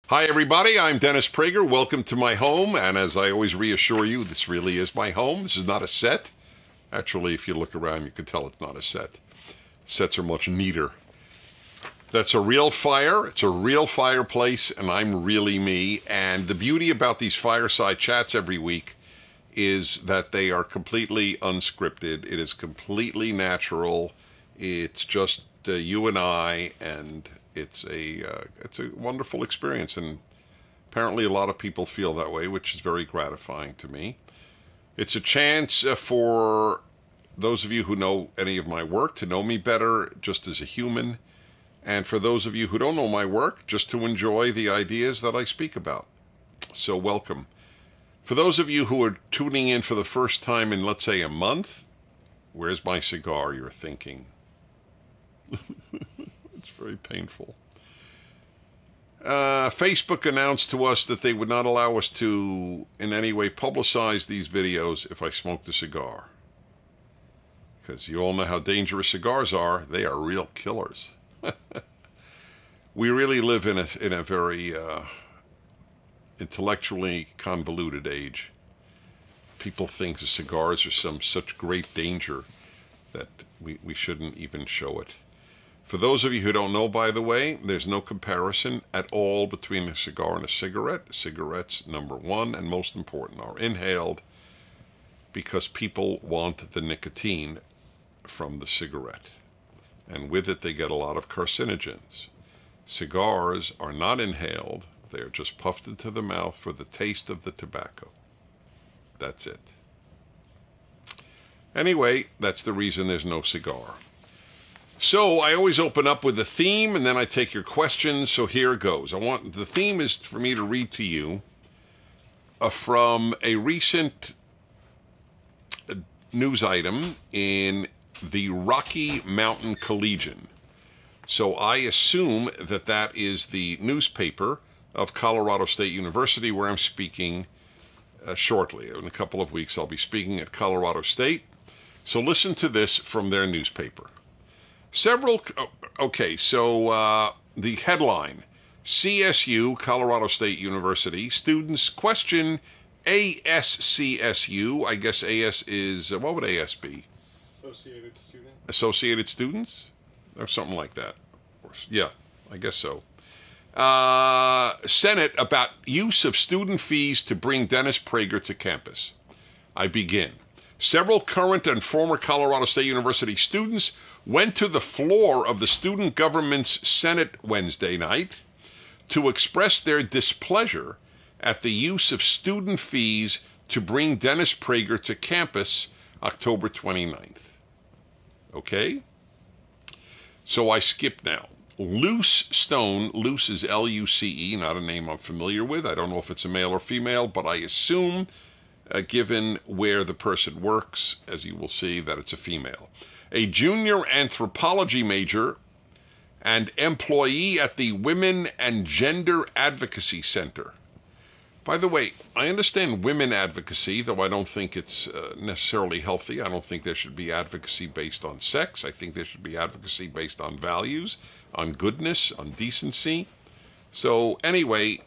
Hi everybody, I'm Dennis Prager. Welcome to my home, and as I always reassure you, this really is my home. This is not a set. Actually, if you look around, you can tell it's not a set. Sets are much neater. That's a real fire. It's a real fireplace, and I'm really me. And the beauty about these fireside chats every week is that they are completely unscripted. It is completely natural. It's just you and I, and it's a wonderful experience, and apparently a lot of people feel that way, which is very gratifying to me. It's a chance for those of you who know any of my work to know me better just as a human, and for those of you who don't know my work, just to enjoy the ideas that I speak about. So welcome. For those of you who are tuning in for the first time in, let's say, a month, where's my cigar, you're thinking? It's very painful. Facebook announced to us that they would not allow us to in any way publicize these videos if I smoked a cigar. Because you all know how dangerous cigars are. They are real killers. We really live in a very intellectually convoluted age. People think the cigars are such great danger that we shouldn't even show it. For those of you who don't know, by the way, there's no comparison at all between a cigar and a cigarette. Cigarettes, number one and most important, are inhaled because people want the nicotine from the cigarette. And with it, they get a lot of carcinogens. Cigars are not inhaled. They are just puffed into the mouth for the taste of the tobacco. That's it. Anyway, that's the reason there's no cigar. So I always open up with a theme, and then I take your questions. So here it goes. The theme is for me to read to you from a recent news item in the Rocky Mountain Collegian. So I assume that that is the newspaper of Colorado State University, where I'm speaking shortly. In a couple of weeks, I'll be speaking at Colorado State. So listen to this from their newspaper. The headline, CSU, Colorado State University, students question ASCSU. I guess AS is, what would AS be? Associated Student. Associated Students? Or something like that. Yeah, I guess so. Senate about use of student fees to bring Dennis Prager to campus. I begin. Several current and former Colorado State University students went to the floor of the student government's Senate Wednesday night to express their displeasure at the use of student fees to bring Dennis Prager to campus October 29th. Okay? So I skip now. Luce Stone, Luce is L-U-C-E, not a name I'm familiar with. I don't know if it's a male or female, but I assume, given where the person works, as you will see, that it's a female. A junior anthropology major and employee at the Women and Gender Advocacy Center. By the way, I understand women advocacy, though I don't think it's necessarily healthy. I don't think there should be advocacy based on sex. I think there should be advocacy based on values, on goodness, on decency. So anyway,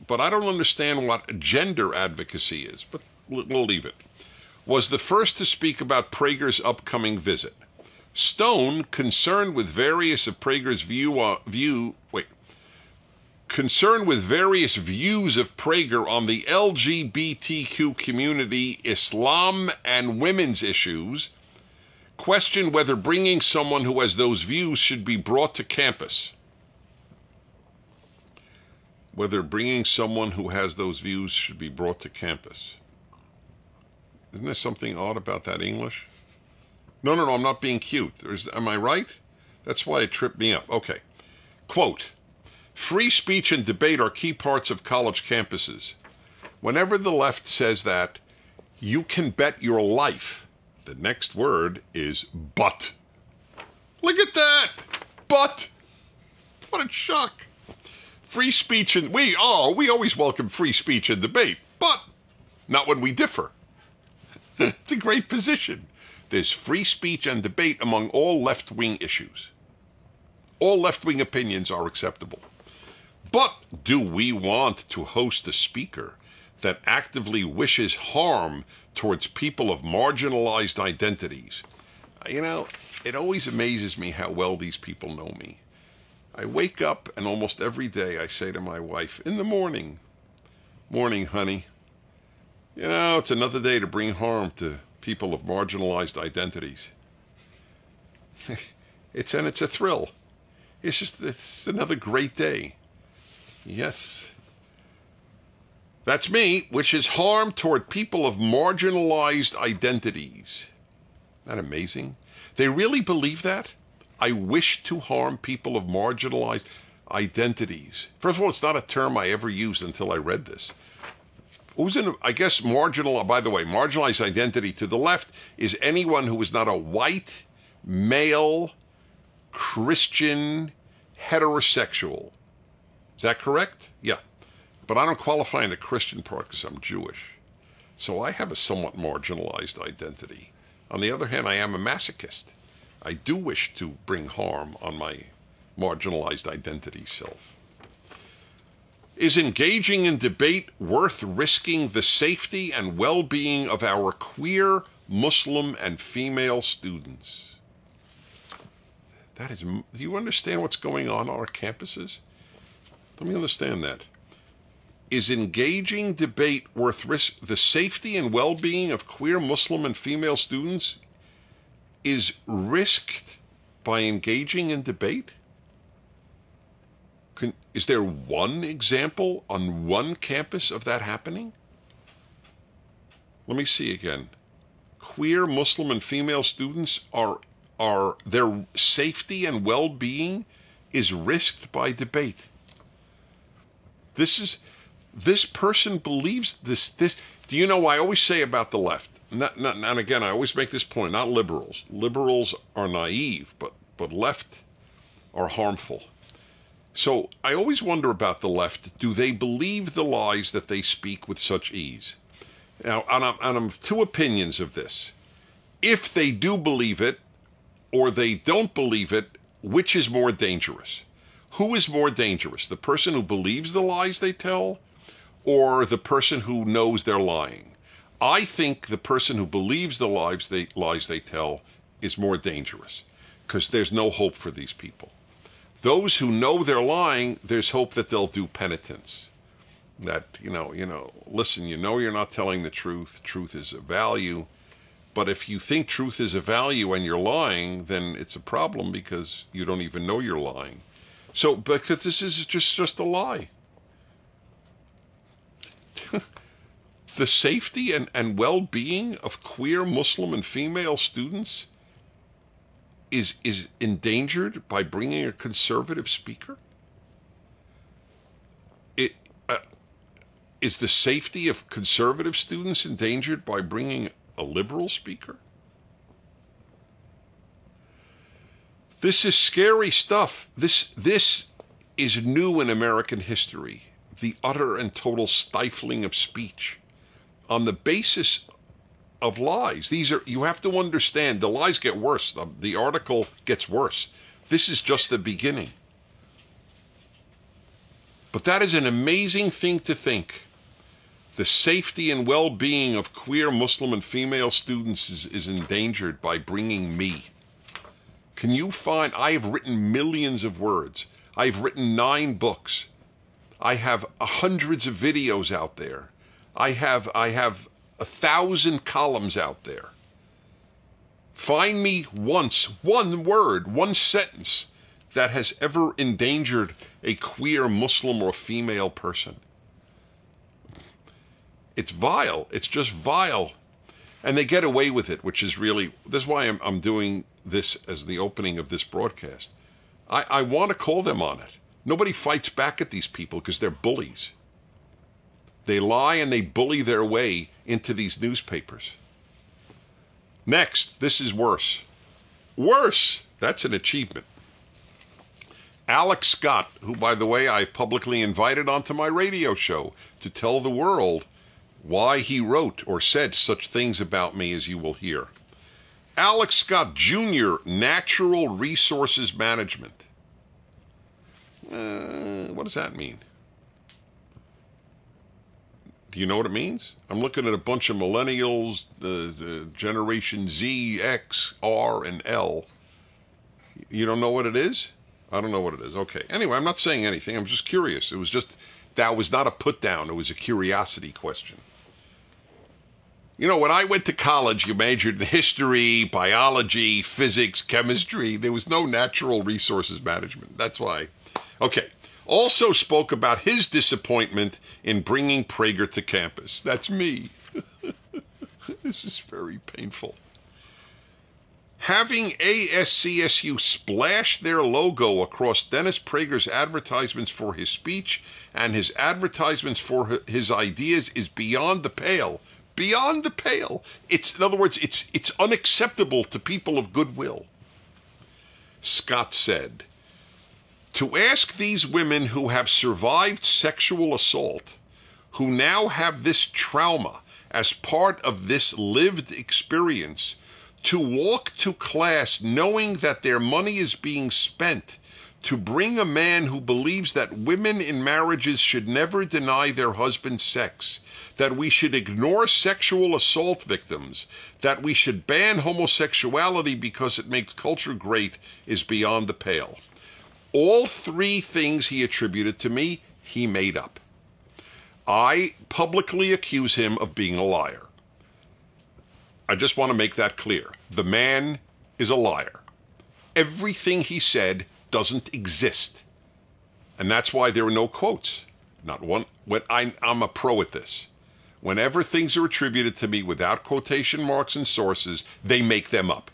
but I don't understand what gender advocacy is, but we'll leave it. Was the first to speak about Prager's upcoming visit. Stone, concerned with various of Prager's concerned with various views of Prager on the LGBTQ community, Islam, and women's issues, questioned whether bringing someone who has those views should be brought to campus. Whether bringing someone who has those views should be brought to campus. Isn't there something odd about that English? No, I'm not being cute. Am I right? That's why it tripped me up. Okay. Quote, free speech and debate are key parts of college campuses. Whenever the left says that, you can bet your life the next word is but. Look at that! But! What a shock. Free speech and... we always welcome free speech and debate, but not when we differ. It's a great position. There's free speech and debate among all left-wing issues. All left-wing opinions are acceptable. But do we want to host a speaker that actively wishes harm towards people of marginalized identities? You know, it always amazes me how well these people know me. I wake up and almost every day I say to my wife, in the morning, "Morning, honey. You know, it's another day to bring harm to people of marginalized identities." It's a thrill. It's another great day. Yes. That's me, which is harm toward people of marginalized identities. Isn't that amazing? They really believe that? I wish to harm people of marginalized identities. First of all, it's not a term I ever used until I read this. I guess by the way, marginalized identity to the left is anyone who is not a white, male, Christian, heterosexual. Is that correct? Yeah. But I don't qualify in the Christian part because I'm Jewish. So I have a somewhat marginalized identity. On the other hand, I am a masochist. I do wish to bring harm on my marginalized identity self. Is engaging in debate worth risking the safety and well-being of our queer, Muslim, and female students? Do you understand what's going on our campuses? Let me understand that. Is engaging debate worth the safety and well-being of queer, Muslim, and female students is risked by engaging in debate? Is there one example on one campus of that happening? Let me see again. Queer, Muslim, and female students their safety and well-being is risked by debate. This person believes this. Do you know, I always say about the left, and again, I always make this point, not liberals. Liberals are naive, but left are harmful. So I always wonder about the left. Do they believe the lies that they speak with such ease? Now, and I'm two opinions of this. If they do believe it, or they don't believe it, which is more dangerous? Who is more dangerous? The person who believes the lies they tell, or the person who knows they're lying? I think the person who believes the lies they tell is more dangerous, because there's no hope for these people. Those who know they're lying, there's hope that they'll do penitence. That, listen, you're not telling the truth. Truth is a value. But if you think truth is a value and you're lying, then it's a problem because you don't even know you're lying. So, because this is just a lie. The safety and well-being of queer, Muslim, and female students is endangered by bringing a conservative speaker? Is the safety of conservative students endangered by bringing a liberal speaker? This is scary stuff. This is new in American history. The utter and total stifling of speech on the basis of lies. You have to understand, the lies get worse. The article gets worse. This is just the beginning. But that is an amazing thing to think. The safety and well-being of queer, Muslim, and female students is endangered by bringing me. Can you find, I have written millions of words. I've written 9 books. I have hundreds of videos out there. I have 1,000 columns out there. Find me once, one word, one sentence that has ever endangered a queer, Muslim, or female person. It's vile. It's just vile. And they get away with it, which is really, that's why I'm doing this as the opening of this broadcast. I want to call them on it. Nobody fights back at these people because they're bullies. They lie and they bully their way into these newspapers. Next, this is worse. Worse! That's an achievement. Alex Scott, who, by the way, I publicly invited onto my radio show to tell the world why he wrote or said such things about me as you will hear. Alex Scott, Jr., Natural Resources Management. What does that mean? Do you know what it means? I'm looking at a bunch of millennials, the Generation Z, X, R, and L. You don't know what it is? I don't know what it is. Okay. Anyway, I'm not saying anything. I'm just curious. That was not a put down. It was a curiosity question. You know, when I went to college, you majored in history, biology, physics, chemistry. There was no natural resources management. That's why. Okay. Also spoke about his disappointment in bringing Prager to campus. That's me. This is very painful. Having ASCSU splash their logo across Dennis Prager's advertisements for his speech and his advertisements for his ideas is beyond the pale. Beyond the pale. In other words, it's unacceptable to people of goodwill. Scott said, to ask these women who have survived sexual assault, who now have this trauma as part of this lived experience, to walk to class knowing that their money is being spent to bring a man who believes that women in marriages should never deny their husband sex, that we should ignore sexual assault victims, that we should ban homosexuality because it makes culture great, is beyond the pale. All three things he attributed to me, he made up. I publicly accuse him of being a liar. I just want to make that clear. The man is a liar. Everything he said doesn't exist. And that's why there are no quotes. Not one. I'm a pro at this. Whenever things are attributed to me without quotation marks and sources, they make them up.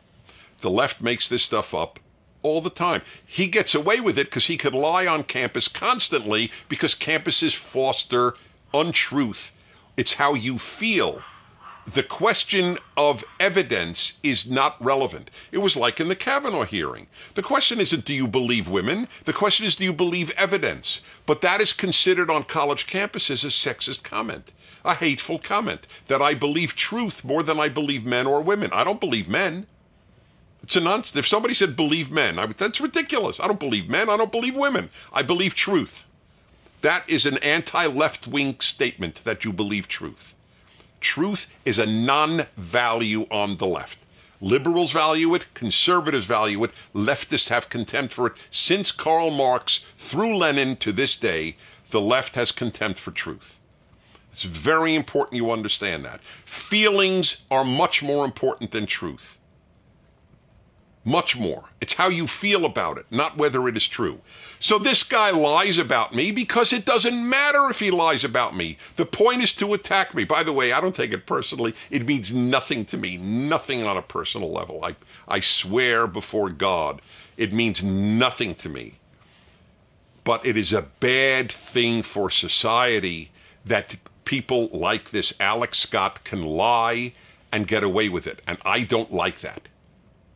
The left makes this stuff up all the time. He gets away with it because he could lie on campus constantly because campuses foster untruth. It's how you feel. The question of evidence is not relevant. It was like in the Kavanaugh hearing. The question isn't, do you believe women? The question is, do you believe evidence? But that is considered on college campuses a sexist comment, a hateful comment, that I believe truth more than I believe men or women. I don't believe men. It's a nonsense. If somebody said believe men, that's ridiculous. I don't believe men. I don't believe women. I believe truth. That is an anti-left-wing statement that you believe truth. Truth is a non-value on the left. Liberals value it, conservatives value it, leftists have contempt for it. Since Karl Marx, through Lenin to this day, the left has contempt for truth. It's very important you understand that. Feelings are much more important than truth. Much more. It's how you feel about it, not whether it is true. So this guy lies about me because it doesn't matter if he lies about me. The point is to attack me. By the way, I don't take it personally. It means nothing to me, nothing on a personal level. I swear before God, it means nothing to me. But it is a bad thing for society that people like this Alex Scott can lie and get away with it. And I don't like that.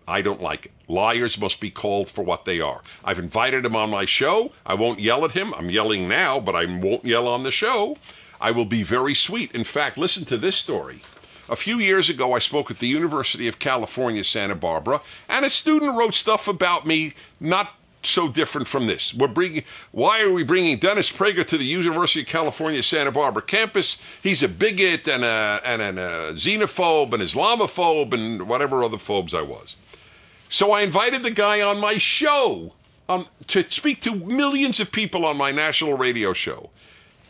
I don't like it. Liars must be called for what they are. I've invited him on my show. I won't yell at him. I'm yelling now, but I won't yell on the show. I will be very sweet. In fact, listen to this story. A few years ago, I spoke at the University of California, Santa Barbara, and a student wrote stuff about me not so different from this. Why are we bringing Dennis Prager to the University of California, Santa Barbara campus? He's a bigot and a xenophobe and Islamophobe and whatever other phobes I was. So I invited the guy on my show to speak to millions of people on my national radio show.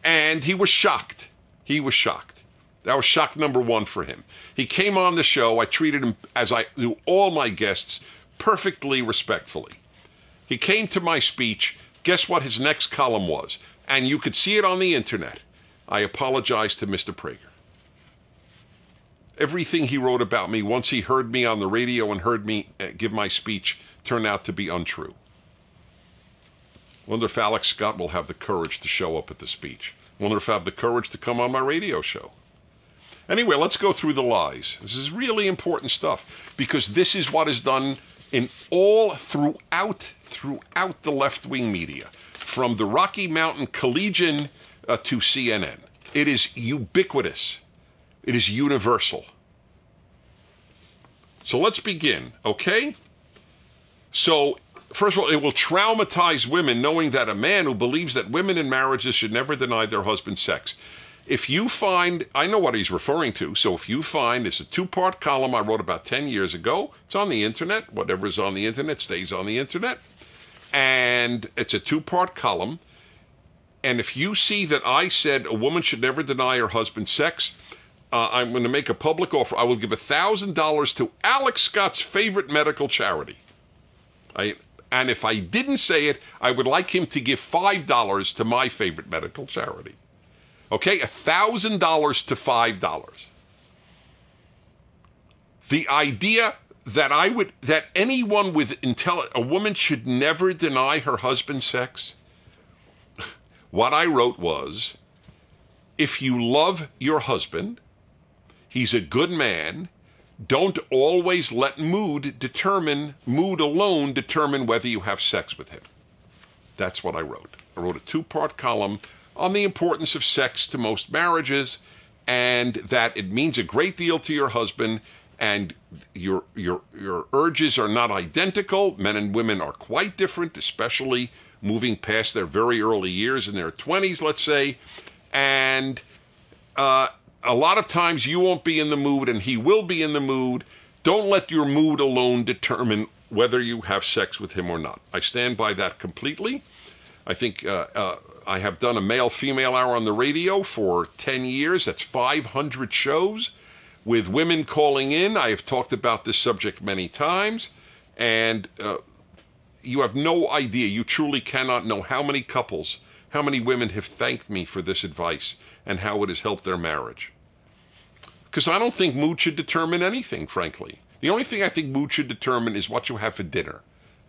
And he was shocked. He was shocked. That was shock number one for him. He came on the show. I treated him, as I do all my guests, perfectly respectfully. He came to my speech. Guess what his next column was? And you could see it on the internet. I apologize to Mr. Prager. Everything he wrote about me, once he heard me on the radio and heard me give my speech, turned out to be untrue. Wonder if Alex Scott will have the courage to show up at the speech. Wonder if I have the courage to come on my radio show. Anyway, let's go through the lies. This is really important stuff because this is what is done in all throughout the left-wing media, from the Rocky Mountain Collegian to CNN. It is ubiquitous. It is universal. So let's begin, okay? So, first of all, it will traumatize women knowing that a man who believes that women in marriages should never deny their husband sex. If you find, I know what he's referring to, so if you find, it's a 2-part column I wrote about 10 years ago. It's on the internet. Whatever's on the internet stays on the internet. And it's a 2-part column. And if you see that I said a woman should never deny her husband sex, I'm going to make a public offer. I will give $1,000 to Alex Scott's favorite medical charity. And if I didn't say it, I would like him to give $5 to my favorite medical charity. Okay, $1,000 to $5. The idea that that anyone with a woman should never deny her husband sex. What I wrote was, if you love your husband, he's a good man, don't always let mood alone determine whether you have sex with him. That's what I wrote. I wrote a 2-part column on the importance of sex to most marriages, and that it means a great deal to your husband, and your urges are not identical. Men and women are quite different, especially moving past their very early years in their 20s, let's say. And a lot of times you won't be in the mood and he will be in the mood. Don't let your mood alone determine whether you have sex with him or not. I stand by that completely. I think I have done a male-female hour on the radio for 10 years. That's 500 shows with women calling in. I have talked about this subject many times. And you have no idea, you truly cannot know how many couples, how many women have thanked me for this advice and how it has helped their marriage. Because I don't think mood should determine anything, frankly. The only thing I think mood should determine is what you have for dinner.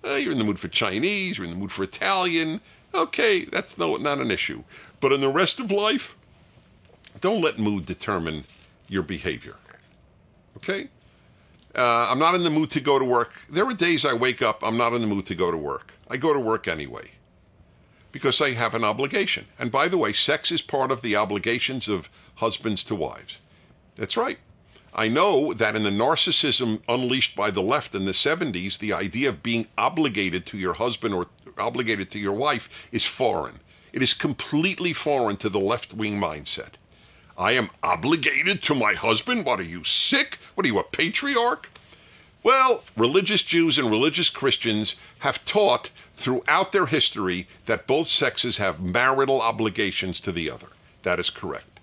You're in the mood for Chinese, you're in the mood for Italian. Okay, that's not an issue. But in the rest of life, don't let mood determine your behavior. Okay? I'm not in the mood to go to work. There are days I wake up, I'm not in the mood to go to work. I go to work anyway because I have an obligation. And by the way, sex is part of the obligations of husbands to wives. That's right. I know that in the narcissism unleashed by the left in the 70s, the idea of being obligated to your husband or obligated to your wife is foreign. It is completely foreign to the left-wing mindset. I am obligated to my husband? What, are you sick? What, are you a patriarch? Well, religious Jews and religious Christians have taught throughout their history that both sexes have marital obligations to the other. That is correct.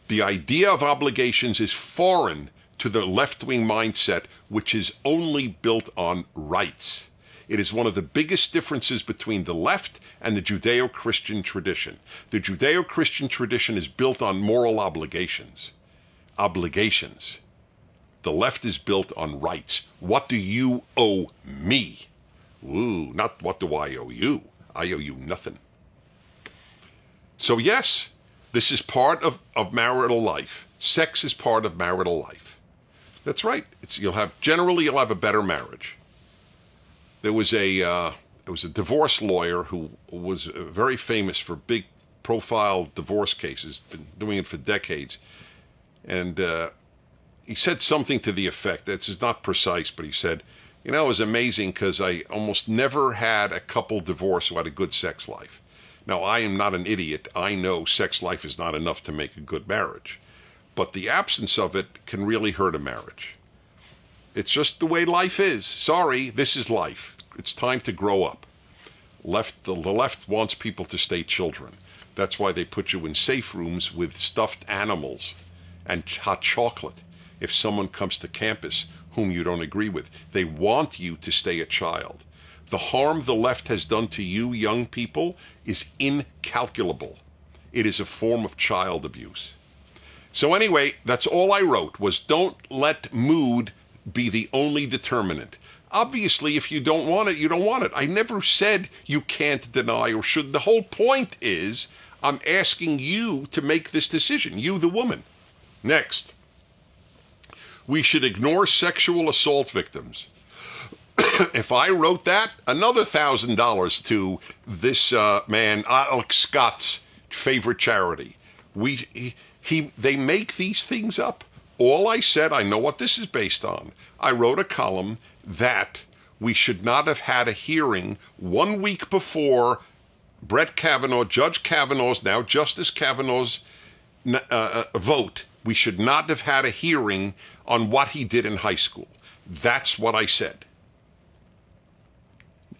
The idea of obligations is foreign to the left-wing mindset, which is only built on rights. It is one of the biggest differences between the left and the Judeo-Christian tradition. The Judeo-Christian tradition is built on moral obligations. Obligations. The left is built on rights. What do you owe me? Ooh, not what do I owe you. I owe you nothing. So yes, this is part of marital life. Sex is part of marital life. That's right. You'll have a better marriage. There was a divorce lawyer who was very famous for big profile divorce cases, been doing it for decades. And he said something to the effect, this is not precise, but he said, it was amazing because I almost never had a couple divorce who had a good sex life. Now, I am not an idiot. I know sex life is not enough to make a good marriage. But the absence of it can really hurt a marriage. It's just the way life is. Sorry, this is life. It's time to grow up. The left wants people to stay children. That's why they put you in safe rooms with stuffed animals and hot chocolate. If someone comes to campus whom you don't agree with, they want you to stay a child. The harm the left has done to you, young people, is incalculable. It is a form of child abuse. So anyway, that's all I wrote, was don't let mood be the only determinant. Obviously, if you don't want it, you don't want it. I never said you can't deny or should. The whole point is I'm asking you to make this decision, you the woman. Next, we should ignore sexual assault victims. If I wrote that, another $1,000 to this man, Alex Scott's favorite charity. They make these things up. All I said, I know what this is based on. I wrote a column that we should not have had a hearing 1 week before Brett Kavanaugh, Judge Kavanaugh's, now Justice Kavanaugh's vote, we should not have had a hearing on what he did in high school. That's what I said.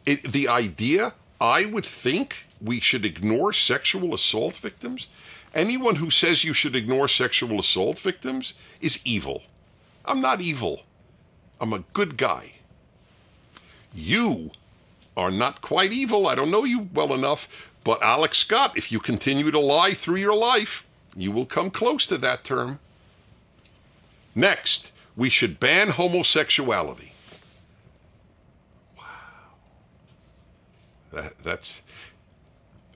The idea, I would think we should ignore sexual assault victims. Anyone who says you should ignore sexual assault victims is evil. I'm not evil. I'm a good guy. You are not quite evil. I don't know you well enough. But Alex Scott, if you continue to lie through your life, you will come close to that term. Next, we should ban homosexuality. Wow. That's...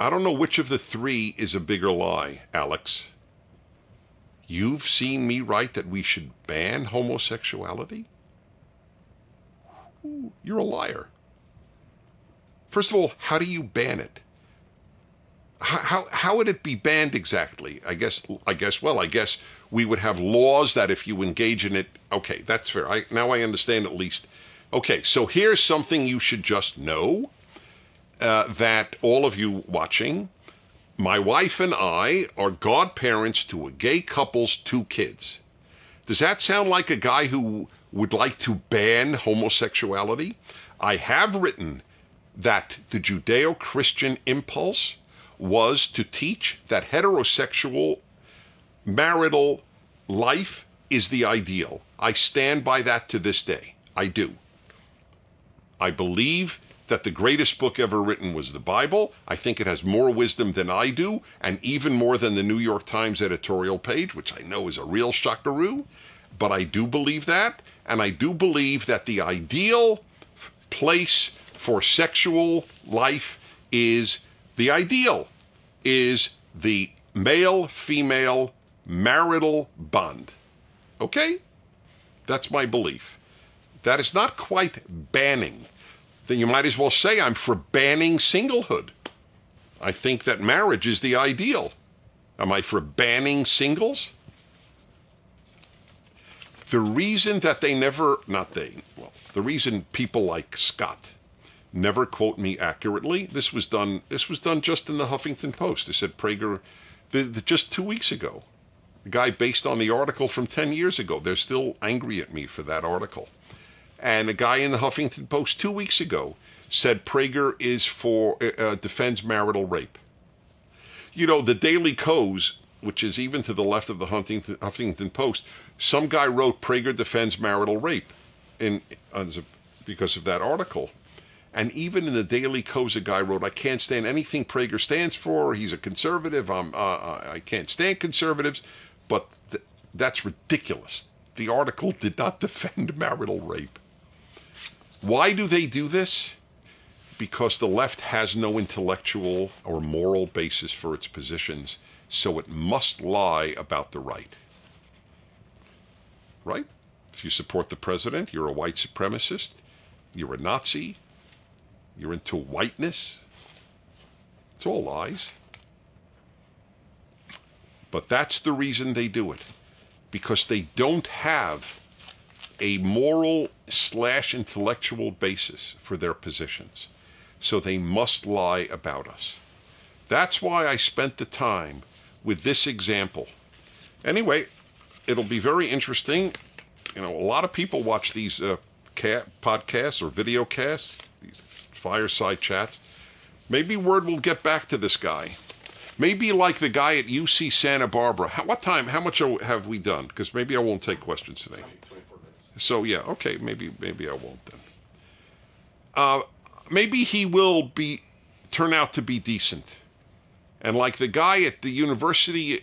I don't know which of the three is a bigger lie, Alex. You've seen me write that we should ban homosexuality? Ooh, you're a liar. First of all, how do you ban it? How would it be banned exactly? I guess we would have laws that if you engage in it, okay, that's fair. Now I understand at least. Okay, so here's something you should just know, that all of you watching, my wife and I are godparents to a gay couple's 2 kids. Does that sound like a guy who would like to ban homosexuality? I have written that the Judeo-Christian impulse was to teach that heterosexual marital life is the ideal. I stand by that to this day. I do. I believe that the greatest book ever written was the Bible. I think it has more wisdom than I do, and even more than the New York Times editorial page, which I know is a real shockaroo. But I do believe that, and I do believe that the ideal place for sexual life is the male-female marital bond. Okay? That's my belief. That is not quite banning. Then you might as well say I'm for banning singlehood. I think that marriage is the ideal. Am I for banning singles? The reason that the reason people like Scott never quote me accurately, this was done just in the Huffington Post. They said Prager, just 2 weeks ago. The guy based on the article from 10 years ago. They're still angry at me for that article. And a guy in the Huffington Post 2 weeks ago said Prager is defends marital rape. You know, the Daily Kos, which is even to the left of the Huffington Post, some guy wrote Prager defends marital rape because of that article. And even in the Daily Kos, a guy wrote, I can't stand anything Prager stands for. He's a conservative. I can't stand conservatives. But that's ridiculous. The article did not defend marital rape. Why do they do this? Because the left has no intellectual or moral basis for its positions, so it must lie about the right. Right? If you support the president, you're a white supremacist, you're a Nazi, you're into whiteness. It's all lies. But that's the reason they do it. Because they don't have a moral/intellectual basis for their positions. So they must lie about us. That's why I spent the time with this example. Anyway, it'll be very interesting. You know, a lot of people watch these podcasts or video casts, these Fireside Chats. Maybe word will get back to this guy. Maybe like the guy at UC Santa Barbara. How much have we done? Because maybe I won't take questions today. 24 minutes. So yeah, okay, maybe I won't then. Maybe he will turn out to be decent. And like the guy at the University of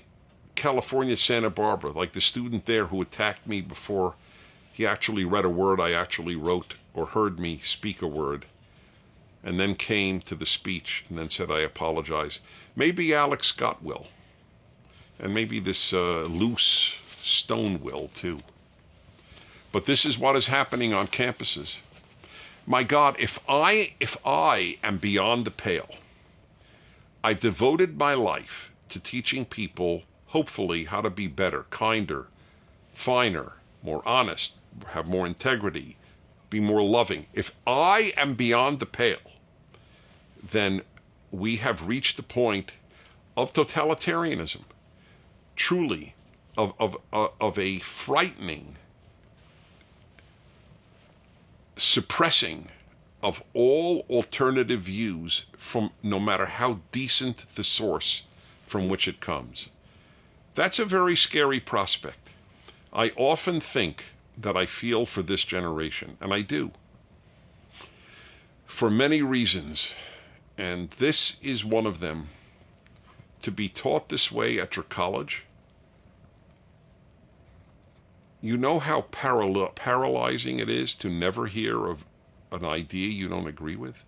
California, Santa Barbara, like the student there who attacked me before he actually read a word I actually wrote or heard me speak a word, and then came to the speech and then said, I apologize. Maybe Alex Scott will. And maybe this loose stone will too. But this is what is happening on campuses. My God, if I am beyond the pale, I've devoted my life to teaching people, hopefully, how to be better, kinder, finer, more honest, have more integrity, be more loving. If I am beyond the pale, then we have reached the point of totalitarianism. truly of a frightening suppressing of all alternative views, from no matter how decent the source from which it comes. That's a very scary prospect. I often think that I feel for this generation, and I do, for many reasons, and this is one of them. To be taught this way at your college, you know how paralyzing it is to never hear of an idea you don't agree with?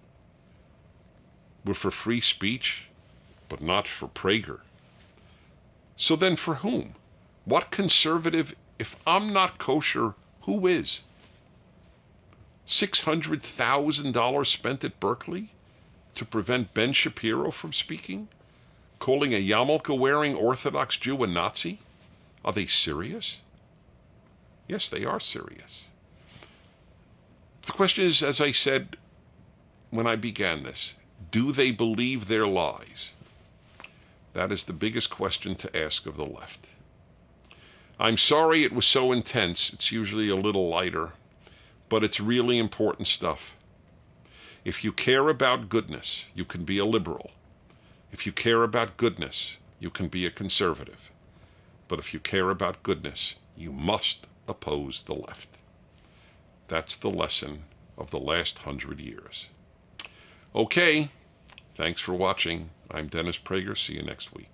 We're for free speech, but not for Prager. So then for whom? What conservative, if I'm not kosher, who is? $600,000 spent at Berkeley to prevent Ben Shapiro from speaking? Calling a yarmulke-wearing Orthodox Jew a Nazi? Are they serious? Yes, they are serious. The question is, as I said when I began this, do they believe their lies? That is the biggest question to ask of the left. I'm sorry it was so intense. It's usually a little lighter, but it's really important stuff. If you care about goodness, you can be a liberal. If you care about goodness, you can be a conservative. But if you care about goodness, you must oppose the left. That's the lesson of the last 100 years. Okay, thanks for watching. I'm Dennis Prager. See you next week.